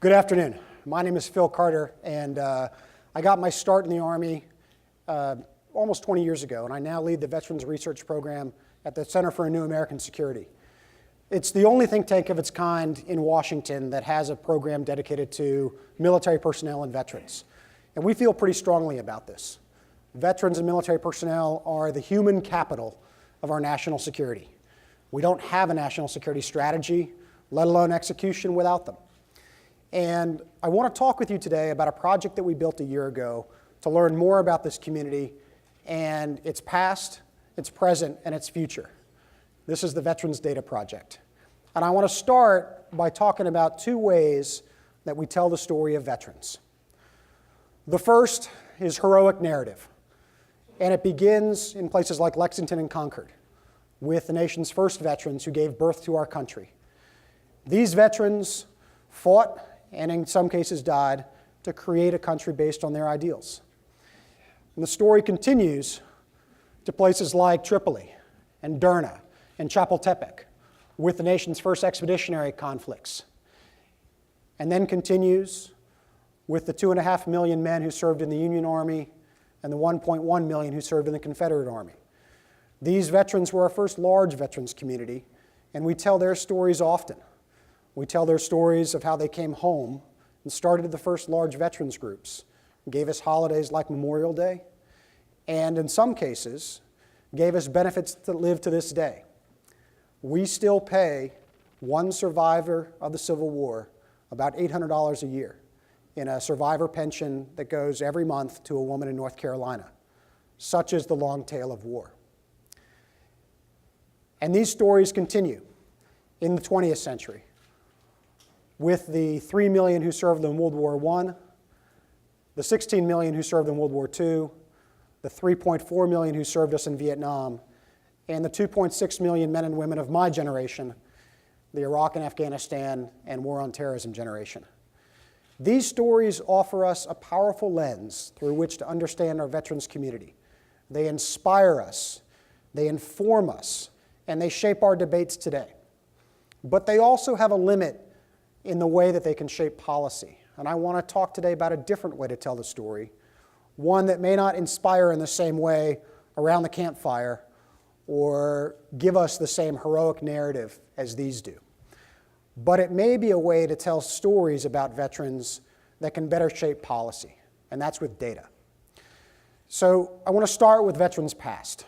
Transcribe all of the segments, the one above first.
Good afternoon. My name is Phil Carter, and I got my start in the Army almost 20 years ago, and I now lead the Veterans Research Program at the Center for a New American Security. It's the only think tank of its kind in Washington that has a program dedicated to military personnel and veterans. And we feel pretty strongly about this. Veterans and military personnel are the human capital of our national security. We don't have a national security strategy, let alone execution, without them. And I want to talk with you today about a project that we built a year ago to learn more about this community and its past, its present, and its future. This is the Veterans Data Project. And I want to start by talking about two ways that we tell the story of veterans. The first is heroic narrative, and it begins in places like Lexington and Concord with the nation's first veterans who gave birth to our country. These veterans fought and in some cases died to create a country based on their ideals. And the story continues to places like Tripoli and Derna and Chapultepec with the nation's first expeditionary conflicts, and then continues with the 2.5 million men who served in the Union Army and the 1.1 million who served in the Confederate Army. These veterans were our first large veterans community, and we tell their stories often. We tell their stories of how they came home and started the first large veterans groups, gave us holidays like Memorial Day, and in some cases, gave us benefits that live to this day. We still pay one survivor of the Civil War about $800 a year in a survivor pension that goes every month to a woman in North Carolina. Such is the long tale of war. And these stories continue in the 20th century with the 3 million who served in World War I, the 16 million who served in World War II, the 3.4 million who served us in Vietnam, and the 2.6 million men and women of my generation, the Iraq and Afghanistan and War on Terrorism generation. These stories offer us a powerful lens through which to understand our veterans community. They inspire us, they inform us, and they shape our debates today. But they also have a limit in the way that they can shape policy. And I want to talk today about a different way to tell the story, one that may not inspire in the same way around the campfire or give us the same heroic narrative as these do. But it may be a way to tell stories about veterans that can better shape policy, and that's with data. So I want to start with veterans past.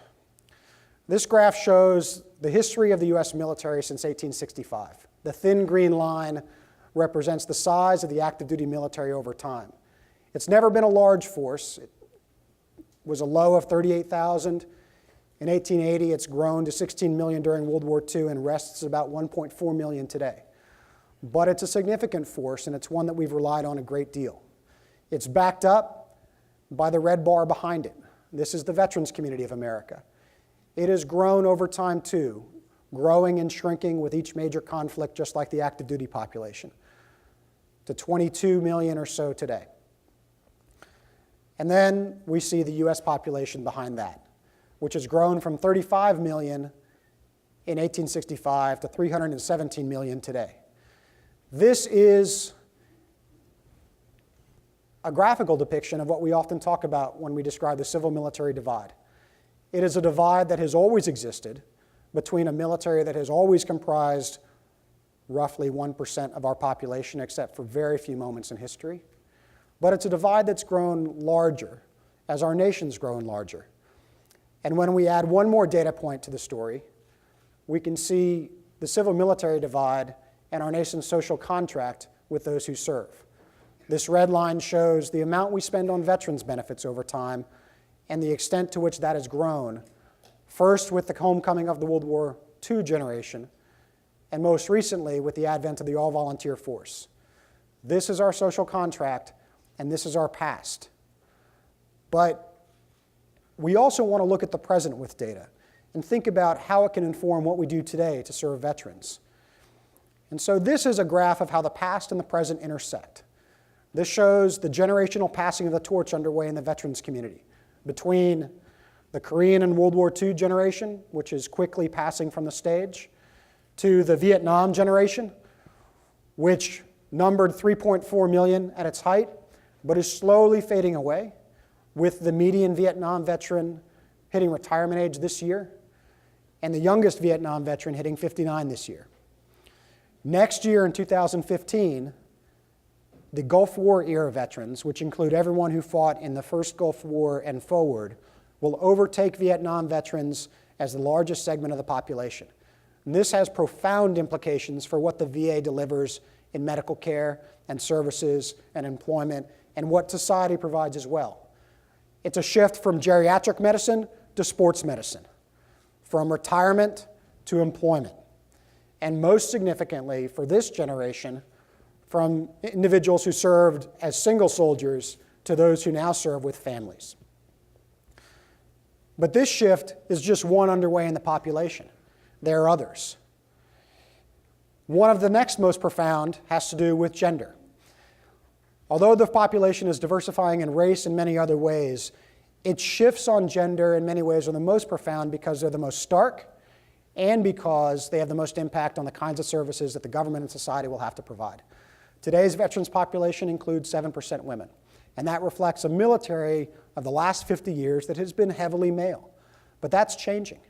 This graph shows the history of the U.S. military since 1865. The thin green line represents the size of the active duty military over time. It's never been a large force. It was a low of 38,000. In 1880, it's grown to 16 million during World War II and rests about 1.4 million today. But it's a significant force, and it's one that we've relied on a great deal. It's backed up by the red bar behind it. This is the veterans community of America. It has grown over time too, growing and shrinking with each major conflict, just like the active duty population, to 22 million or so today. And then we see the U.S. population behind that, which has grown from 35 million in 1865 to 317 million today. This is a graphical depiction of what we often talk about when we describe the civil-military divide. It is a divide that has always existed between a military that has always comprised roughly 1% of our population, except for very few moments in history. But it's a divide that's grown larger as our nation's grown larger. And when we add one more data point to the story, we can see the civil-military divide and our nation's social contract with those who serve. This red line shows the amount we spend on veterans benefits over time and the extent to which that has grown, first with the homecoming of the World War II generation, and most recently with the advent of the all-volunteer force. This is our social contract, and this is our past. But we also want to look at the present with data and think about how it can inform what we do today to serve veterans. And so this is a graph of how the past and the present intersect. This shows the generational passing of the torch underway in the veterans community between the Korean and World War II generation, which is quickly passing from the stage, to the Vietnam generation, which numbered 3.4 million at its height, but is slowly fading away, with the median Vietnam veteran hitting retirement age this year, and the youngest Vietnam veteran hitting 59 this year. Next year, in 2015, the Gulf War era veterans, which include everyone who fought in the first Gulf War and forward, will overtake Vietnam veterans as the largest segment of the population. And this has profound implications for what the VA delivers in medical care and services and employment, and what society provides as well. It's a shift from geriatric medicine to sports medicine, from retirement to employment, and most significantly for this generation, from individuals who served as single soldiers to those who now serve with families. But this shift is just one underway in the population. There are others. One of the next most profound has to do with gender. Although the population is diversifying in race and many other ways, its shifts on gender in many ways are the most profound because they're the most stark and because they have the most impact on the kinds of services that the government and society will have to provide. Today's veterans population includes 7% women, and that reflects a military of the last 50 years that has been heavily male. But that's changing.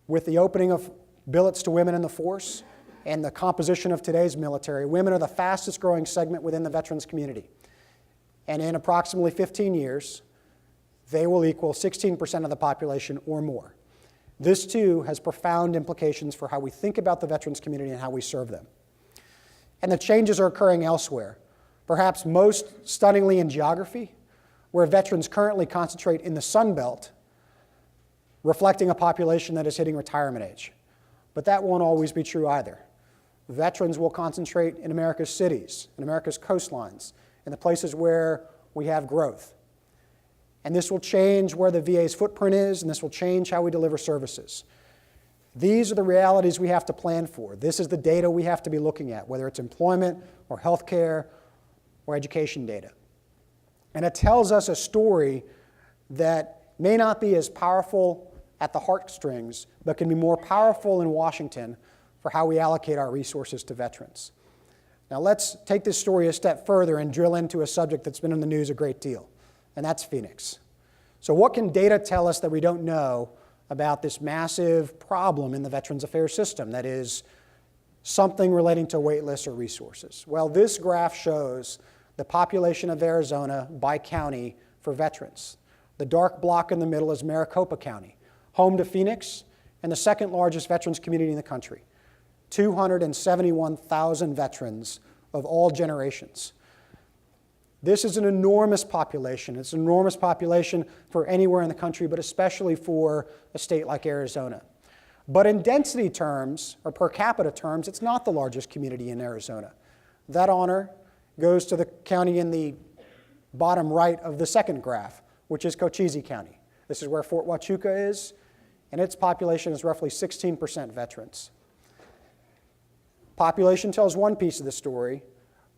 With the opening of billets to women in the force and the composition of today's military, women are the fastest growing segment within the veterans community. And in approximately 15 years, they will equal 16% of the population or more. This too has profound implications for how we think about the veterans community and how we serve them. And the changes are occurring elsewhere, perhaps most stunningly in geography, where veterans currently concentrate in the Sun Belt, reflecting a population that is hitting retirement age. But that won't always be true either. Veterans will concentrate in America's cities, in America's coastlines, in the places where we have growth. And this will change where the VA's footprint is, and this will change how we deliver services. These are the realities we have to plan for. This is the data we have to be looking at, whether it's employment or healthcare or education data. And it tells us a story that may not be as powerful at the heartstrings, but can be more powerful in Washington for how we allocate our resources to veterans. Now let's take this story a step further and drill into a subject that's been in the news a great deal, and that's Phoenix. So what can data tell us that we don't know about this massive problem in the Veterans Affairs system that is something relating to wait lists or resources? Well, this graph shows the population of Arizona by county for veterans. The dark block in the middle is Maricopa County, home to Phoenix and the second largest veterans community in the country. 271,000 veterans of all generations. This is an enormous population. It's an enormous population for anywhere in the country, but especially for a state like Arizona. But in density terms, or per capita terms, it's not the largest community in Arizona. That honor goes to the county in the bottom right of the second graph, which is Cochise County. This is where Fort Huachuca is, and its population is roughly 16% veterans. Population tells one piece of the story.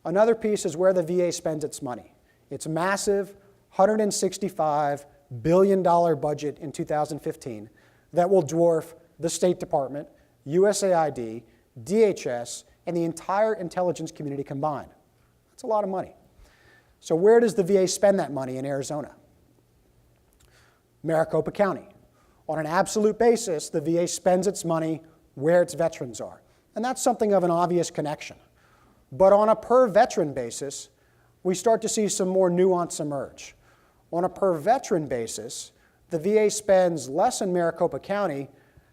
Another piece is where the VA spends its money. Its massive $165 billion budget in 2015 that will dwarf the State Department, USAID, DHS, and the entire intelligence community combined. That's a lot of money. So where does the VA spend that money in Arizona? Maricopa County. On an absolute basis, the VA spends its money where its veterans are. And that's something of an obvious connection. But on a per veteran basis, we start to see some more nuance emerge. On a per veteran basis, the VA spends less in Maricopa County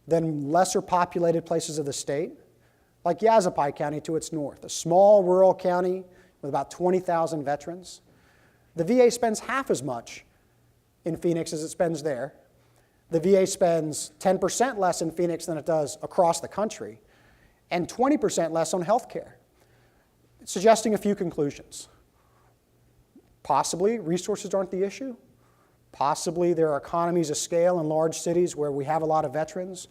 than lesser populated places of the state, like Yavapai County to its north, a small rural county with about 20,000 veterans. The VA spends half as much in Phoenix as it spends there. The VA spends 10% less in Phoenix than it does across the country, and 20% less on health care. Suggesting a few conclusions. Possibly resources aren't the issue. Possibly there are economies of scale in large cities where we have a lot of veterans.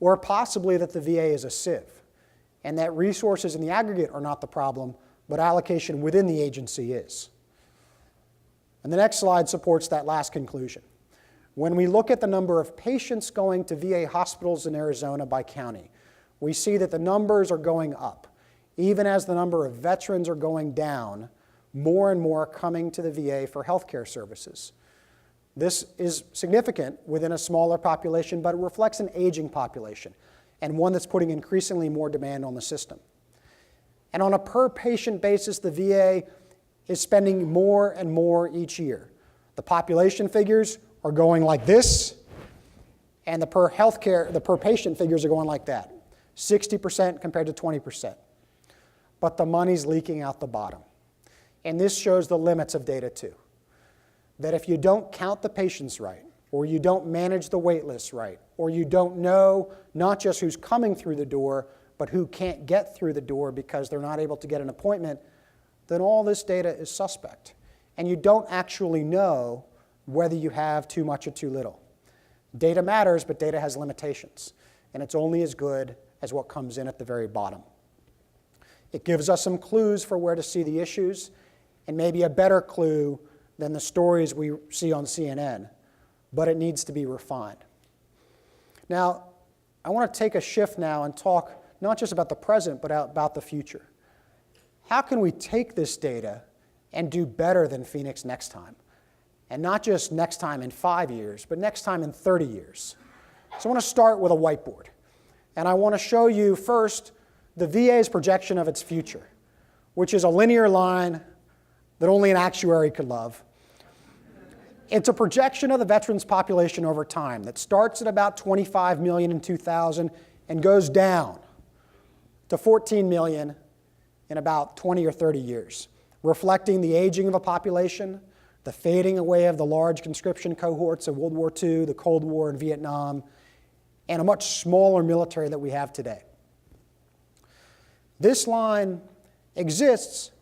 Or possibly that the VA is a sieve and that resources in the aggregate are not the problem, but allocation within the agency is. And the next slide supports that last conclusion. When we look at the number of patients going to VA hospitals in Arizona by county, we see that the numbers are going up. Even as the number of veterans are going down, more and more are coming to the VA for healthcare services. This is significant within a smaller population, but it reflects an aging population and one that's putting increasingly more demand on the system. And on a per-patient basis, the VA is spending more and more each year. The population figures are going like this, and the per-patient figures are going like that, 60% compared to 20%. But the money's leaking out the bottom. And this shows the limits of data too. That if you don't count the patients right, or you don't manage the wait lists right, or you don't know not just who's coming through the door, but who can't get through the door because they're not able to get an appointment, then all this data is suspect. And you don't actually know whether you have too much or too little. Data matters, but data has limitations. And it's only as good as what comes in at the very bottom. It gives us some clues for where to see the issues, and maybe a better clue than the stories we see on CNN, but it needs to be refined. Now, I want to take a shift now and talk not just about the present, but about the future. How can we take this data and do better than Phoenix next time? And not just next time in 5 years, but next time in 30 years. So I want to start with a whiteboard. And I want to show you first the VA's projection of its future, which is a linear line that only an actuary could love. It's a projection of the veterans population over time that starts at about 25 million in 2000 and goes down to 14 million in about 20 or 30 years, reflecting the aging of a population, the fading away of the large conscription cohorts of World War II, the Cold War, and Vietnam, and a much smaller military that we have today. This line exists.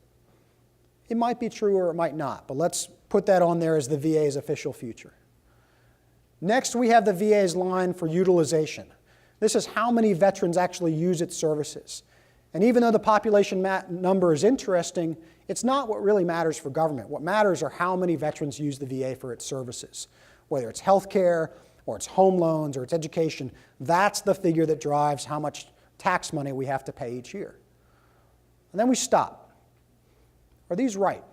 It might be true or it might not, but let's put that on there as the VA's official future. Next, we have the VA's line for utilization. This is how many veterans actually use its services. And even though the population number is interesting, it's not what really matters for government. What matters are how many veterans use the VA for its services, whether it's healthcare, or it's home loans, or it's education. That's the figure that drives how much tax money we have to pay each year. And then we stop. Are these right?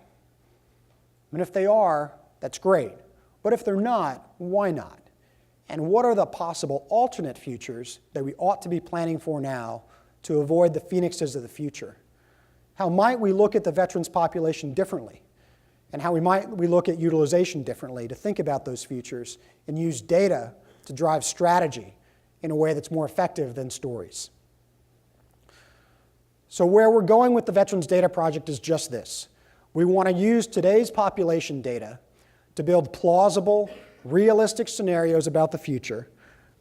And if they are, that's great. But if they're not, why not? And what are the possible alternate futures that we ought to be planning for now to avoid the phoenixes of the future? How might we look at the veterans population differently? And how we look at utilization differently to think about those futures and use data to drive strategy in a way that's more effective than stories. So where we're going with the Veterans Data Project is just this. We want to use today's population data to build plausible, realistic scenarios about the future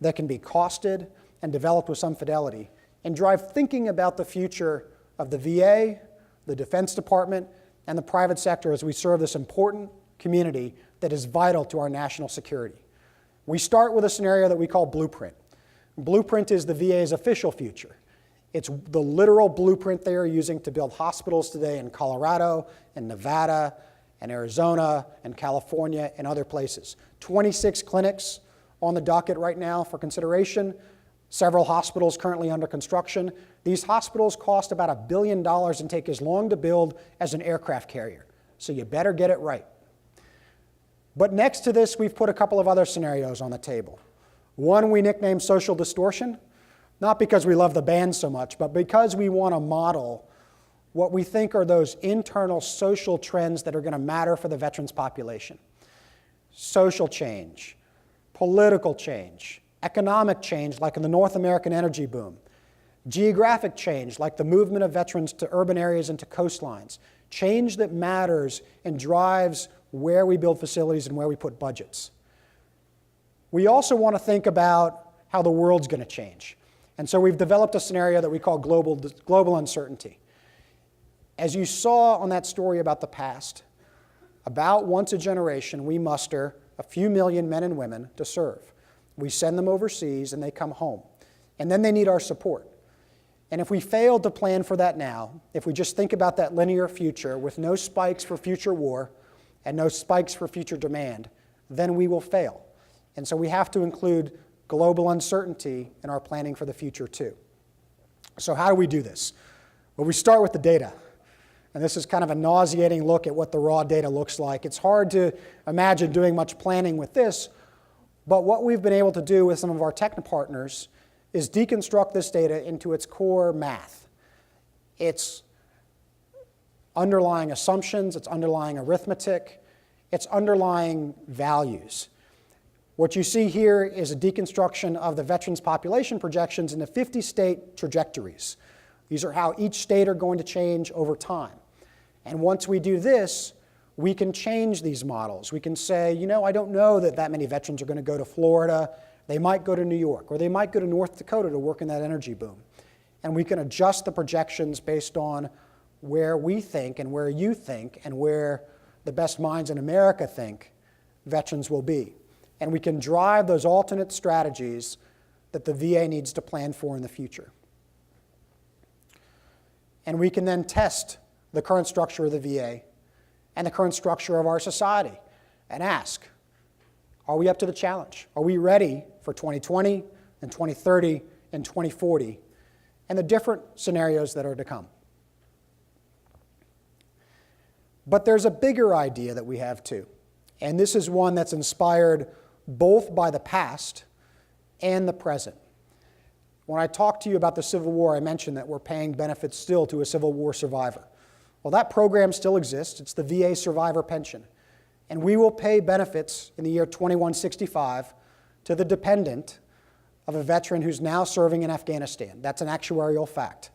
that can be costed and developed with some fidelity and drive thinking about the future of the VA, the Defense Department, and the private sector as we serve this important community that is vital to our national security. We start with a scenario that we call Blueprint. Blueprint is the VA's official future. It's the literal blueprint they are using to build hospitals today in Colorado, and Nevada, and Arizona, and California, and other places. 26 clinics on the docket right now for consideration, several hospitals currently under construction. These hospitals cost about $1 billion and take as long to build as an aircraft carrier. So you better get it right. But next to this, we've put a couple of other scenarios on the table. One we nicknamed Social Distortion, not because we love the band so much, but because we want to model what we think are those internal social trends that are going to matter for the veterans population. Social change, political change, economic change, like in the North American energy boom, geographic change, like the movement of veterans to urban areas and to coastlines, change that matters and drives where we build facilities and where we put budgets. We also want to think about how the world's going to change. And so we've developed a scenario that we call global uncertainty. As you saw on that story about the past, about once a generation, we muster a few million men and women to serve. We send them overseas and they come home. And then they need our support. And if we fail to plan for that now, if we just think about that linear future with no spikes for future war and no spikes for future demand, then we will fail. And so we have to include global uncertainty in our planning for the future too. So how do we do this? Well, we start with the data. And this is kind of a nauseating look at what the raw data looks like. It's hard to imagine doing much planning with this, but what we've been able to do with some of our tech partners is deconstruct this data into its core math. Its underlying assumptions, its underlying arithmetic, its underlying values. What you see here is a deconstruction of the veterans population projections into 50 state trajectories. These are how each state are going to change over time. And once we do this, we can change these models. We can say, you know, I don't know that many veterans are going to go to Florida. They might go to New York, or they might go to North Dakota to work in that energy boom. And we can adjust the projections based on where we think and where you think and where the best minds in America think veterans will be. And we can drive those alternate strategies that the VA needs to plan for in the future. And we can then test the current structure of the VA and the current structure of our society and ask, are we up to the challenge? Are we ready for 2020 and 2030 and 2040 and the different scenarios that are to come? But there's a bigger idea that we have too. And this is one that's inspired both by the past and the present. When I talked to you about the Civil War, I mentioned that we're paying benefits still to a Civil War survivor. Well, that program still exists. It's the VA Survivor Pension. And we will pay benefits in the year 2165 to the dependent of a veteran who's now serving in Afghanistan. That's an actuarial fact.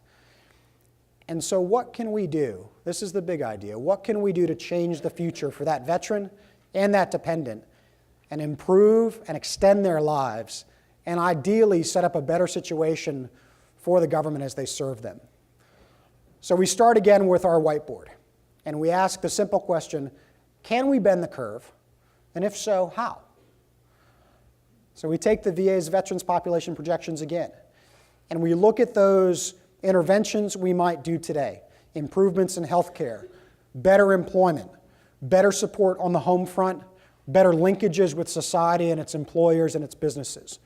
And so what can we do? This is the big idea. What can we do to change the future for that veteran and that dependent and improve and extend their lives and ideally set up a better situation for the government as they serve them? So we start again with our whiteboard, and we ask the simple question, can we bend the curve? And if so, how? So we take the VA's veterans population projections again, and we look at those interventions we might do today, improvements in health care, better employment, better support on the home front, better linkages with society and its employers and its businesses.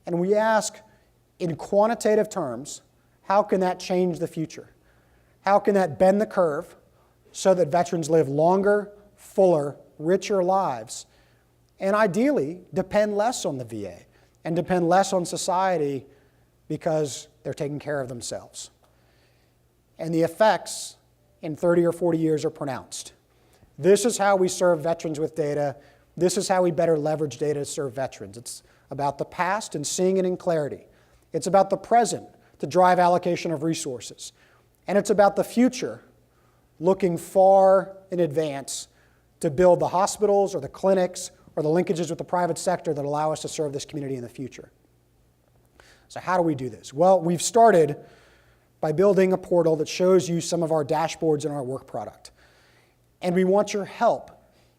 And we ask, in quantitative terms, how can that change the future? How can that bend the curve so that veterans live longer, fuller, richer lives, and ideally depend less on the VA and depend less on society because they're taking care of themselves? And the effects in 30 or 40 years are pronounced. This is how we serve veterans with data. This is how we better leverage data to serve veterans. It's about the past and seeing it in clarity. It's about the present to drive allocation of resources. And it's about the future, looking far in advance to build the hospitals or the clinics or the linkages with the private sector that allow us to serve this community in the future. So how do we do this? Well, we've started by building a portal that shows you some of our dashboards in our work product. And we want your help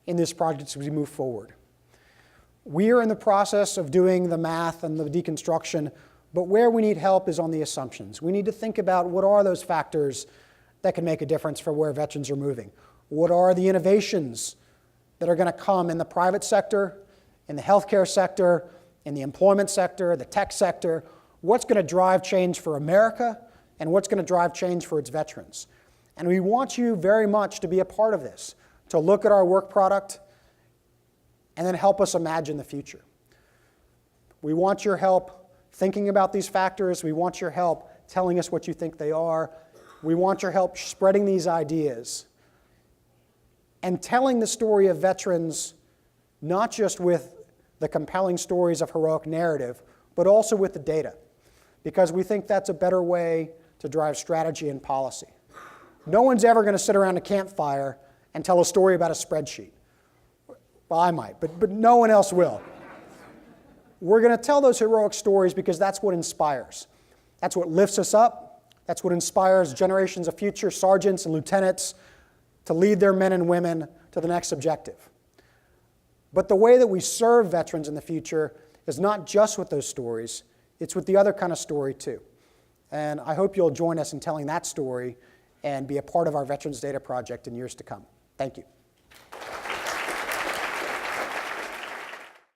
in this project as we move forward. We are in the process of doing the math and the deconstruction, but where we need help is on the assumptions. We need to think about what are those factors that can make a difference for where veterans are moving. What are the innovations that are going to come in the private sector, in the healthcare sector, in the employment sector, the tech sector? What's going to drive change for America and what's going to drive change for its veterans? And we want you very much to be a part of this, to look at our work product and then help us imagine the future. We want your help thinking about these factors. We want your help telling us what you think they are. We want your help spreading these ideas and telling the story of veterans, not just with the compelling stories of heroic narrative, but also with the data, because we think that's a better way to drive strategy and policy. No one's ever going to sit around a campfire and tell a story about a spreadsheet. Well, I might, but no one else will. We're going to tell those heroic stories because that's what inspires. That's what lifts us up. That's what inspires generations of future sergeants and lieutenants to lead their men and women to the next objective. But the way that we serve veterans in the future is not just with those stories, it's with the other kind of story too. And I hope you'll join us in telling that story and be a part of our Veterans Data Project in years to come. Thank you.